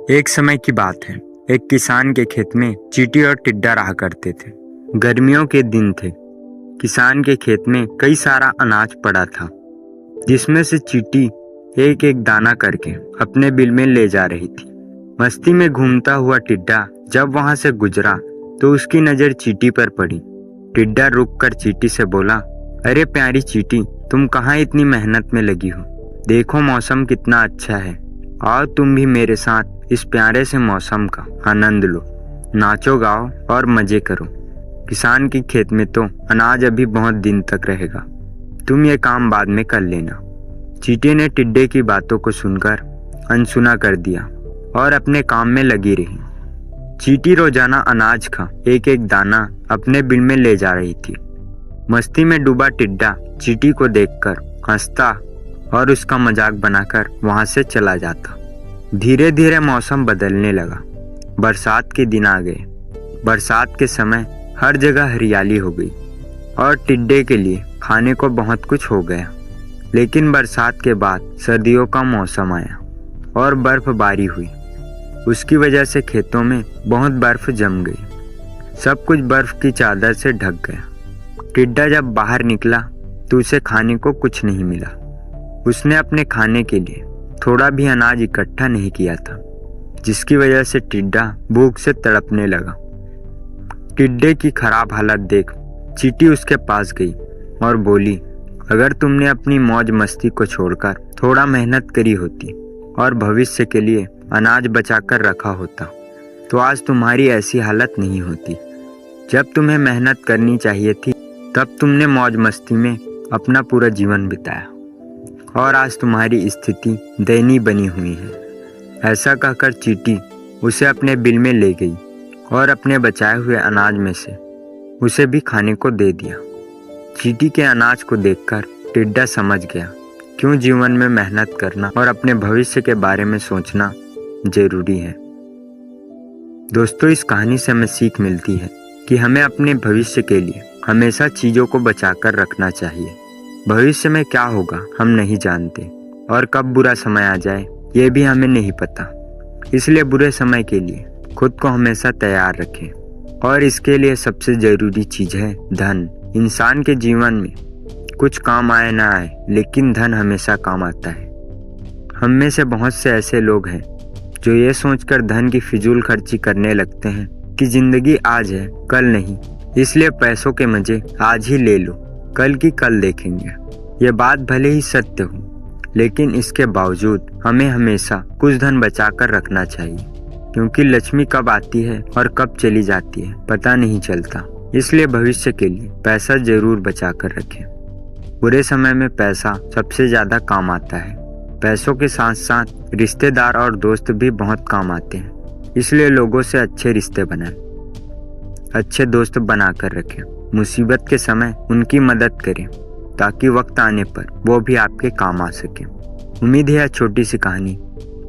एक समय की बात है। एक किसान के खेत में चींटी और टिड्डा रहा करते थे। गर्मियों के दिन थे। किसान के खेत में कई सारा अनाज पड़ा था, जिसमें से चींटी एक एक दाना करके अपने बिल में ले जा रही थी। मस्ती में घूमता हुआ टिड्डा जब वहां से गुजरा तो उसकी नज़र चींटी पर पड़ी। टिड्डा रुककर चींटी से बोला, अरे प्यारी चींटी, तुम कहाँ इतनी मेहनत में लगी हो? देखो मौसम कितना अच्छा है। आओ तुम भी मेरे साथ इस प्यारे से मौसम का आनंद लो, नाचो गाओ और मजे करो। किसान के खेत में तो अनाज अभी बहुत दिन तक रहेगा, तुम ये काम बाद में कर लेना। चींटी ने टिड्डे की बातों को सुनकर अनसुना कर दिया और अपने काम में लगी रही। चींटी रोजाना अनाज का एक एक दाना अपने बिल में ले जा रही थी। मस्ती में डूबा टिड्डा चींटी को देखकर हंसता और उसका मजाक बनाकर वहां से चला जाता। धीरे धीरे मौसम बदलने लगा। बरसात के दिन आ गए। बरसात के समय हर जगह हरियाली हो गई और टिड्डे के लिए खाने को बहुत कुछ हो गया। लेकिन बरसात के बाद सर्दियों का मौसम आया और बर्फबारी हुई। उसकी वजह से खेतों में बहुत बर्फ जम गई। सब कुछ बर्फ की चादर से ढक गया। टिड्डा जब बाहर निकला तो उसे खाने को कुछ नहीं मिला। उसने अपने खाने के लिए थोड़ा भी अनाज इकट्ठा नहीं किया था, जिसकी वजह से टिड्डा भूख से तड़पने लगा। टिड्डे की खराब हालत देख चींटी उसके पास गई और बोली, अगर तुमने अपनी मौज मस्ती को छोड़कर थोड़ा मेहनत करी होती और भविष्य के लिए अनाज बचाकर रखा होता तो आज तुम्हारी ऐसी हालत नहीं होती। जब तुम्हें मेहनत करनी चाहिए थी तब तुमने मौज मस्ती में अपना पूरा जीवन बिताया और आज तुम्हारी स्थिति दयनीय बनी हुई है। ऐसा कहकर चींटी उसे अपने बिल में ले गई और अपने बचाए हुए अनाज में से उसे भी खाने को दे दिया। चींटी के अनाज को देखकर टिड्डा समझ गया क्यों जीवन में मेहनत करना और अपने भविष्य के बारे में सोचना जरूरी है। दोस्तों, इस कहानी से हमें सीख मिलती है कि हमें अपने भविष्य के लिए हमेशा चीज़ों को बचाकर रखना चाहिए। भविष्य में क्या होगा हम नहीं जानते और कब बुरा समय आ जाए ये भी हमें नहीं पता। इसलिए बुरे समय के लिए खुद को हमेशा तैयार रखें और इसके लिए सबसे ज़रूरी चीज़ है धन। इंसान के जीवन में कुछ काम आए ना आए, लेकिन धन हमेशा काम आता है। हम में से बहुत से ऐसे लोग हैं जो ये सोचकर धन की फिजूल खर्ची करने लगते हैं कि ज़िंदगी आज है कल नहीं, इसलिए पैसों के मज़े आज ही ले लो, कल की कल देखेंगे। ये बात भले ही सत्य हो, लेकिन इसके बावजूद हमें हमेशा कुछ धन बचा कर रखना चाहिए, क्योंकि लक्ष्मी कब आती है और कब चली जाती है पता नहीं चलता। इसलिए भविष्य के लिए पैसा जरूर बचा कर रखें। बुरे समय में पैसा सबसे ज़्यादा काम आता है। पैसों के साथ साथ रिश्तेदार और दोस्त भी बहुत काम आते हैं। इसलिए लोगों से अच्छे रिश्ते बनाएं, अच्छे दोस्त बना कर रखें। मुसीबत के समय उनकी मदद करें ताकि वक्त आने पर वो भी आपके काम आ सके। उम्मीद है यह छोटी सी कहानी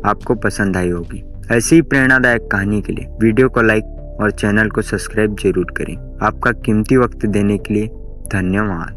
आपको पसंद आई होगी। ऐसी ही प्रेरणादायक कहानी के लिए वीडियो को लाइक और चैनल को सब्सक्राइब जरूर करें। आपका कीमती वक्त देने के लिए धन्यवाद।